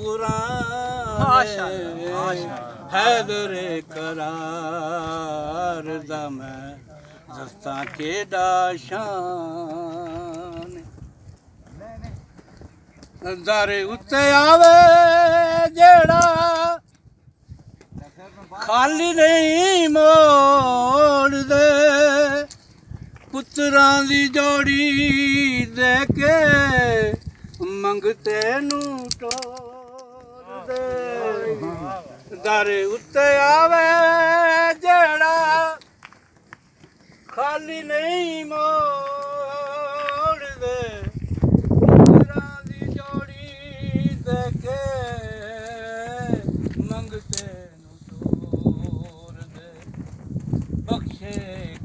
कुरान हैदर करार दा मैं दस्तां केड़ा शान दर उत्ते आवे जेड़ा खाली नहीं मोड़ दे पुत्रां दी जोड़ी दे के मंगते नू टोर दे दर उत्ते आवे जेड़ा खाली नहीं मोड़ दे पुत्रां दी जोड़ी दे के मंगते नू टोर दे बख्शे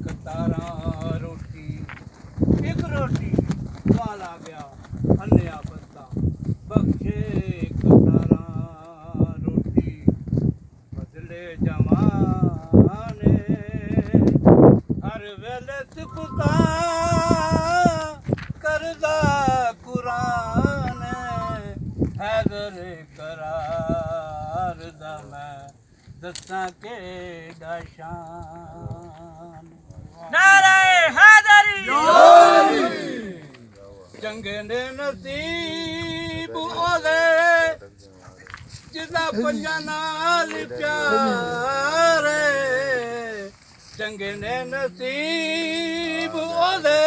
कतारा रोटी एक रोटी वाला गया अन्या बंदा बख्शे कतारा रोटी बदले जमाने हर वेले सिफता करदा कुरान हैदर करार दा मैं दस्सां केड़ा शान नारे हैदरी चंगे ने नसीब ओदे जिदा पंजा नाल प्यार चंगे ने नसीब ओदे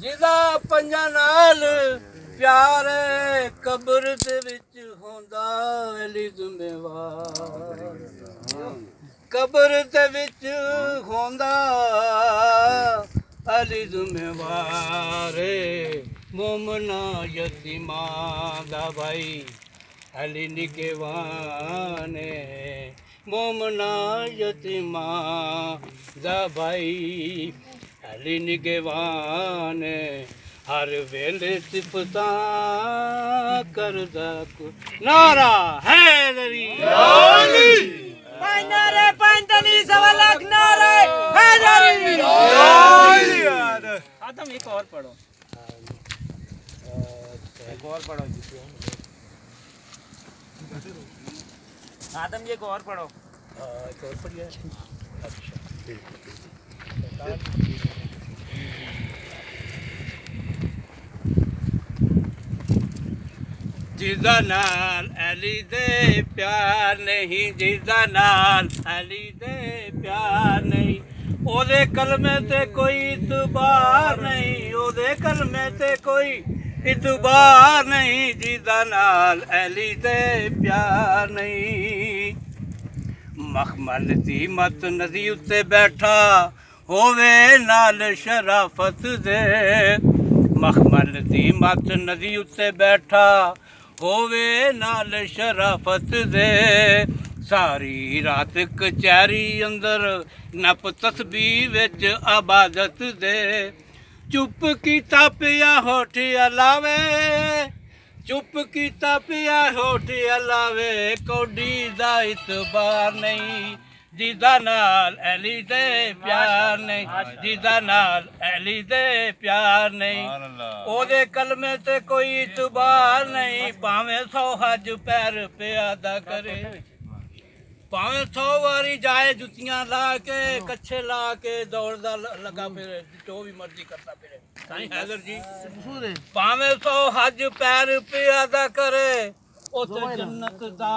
जिदा पंजा नाल प्यार कब्र दे विच होंदा अली ज़िम्मेवार कब्र दे विच होंदा अली ज़िम्मेवार मोमना यतीमां दा भाई अली निगहबान मोमना यतीमां दा भाई अली निगहबान हर वेले सिफतां करदा नारा हैदरी नारे पैंतली सवा लाख नारे हैदरी आदम एक और पढ़ो आदम ये एक और पढ़ो एक और पढ़िए अच्छा जिदा नाल अली दे प्यार नहीं जिदा नाल अली दे प्यार नहीं ओदे कलमे ते कोई इतबार नहीं ओदे कलमे ते कोई इतबार नहीं जिदा नाल अली दे प्यार नहीं मखमल दी मत नदी उत्ते बैठा होवे नाल शराफत दे मखमल दी मत नदी उत्ते बैठा होवे नाल शराफत दे सारी रात कचहरी अंदर नप तस्बीह विच आबादत दे चुप कीता पिया होठ अलावे चुप कीता पिया होठ अलावे कौडी दा इतबार नहीं जिदा नाल अली दे प्यार नहीं जिदा नाल अली दे प्यार नहीं ओदे कलमे ते कोई इतबार नहीं भावें 100 हज पैर पे अदा करे भावें 100 वारी जाए जुतियां ला के कच्छे ला के दौड़दा लगा फिरे जो भी मर्जी करता फिरे साईं हैदर जी भावें 100 हज पैर पे अदा करे उस जन्नत दा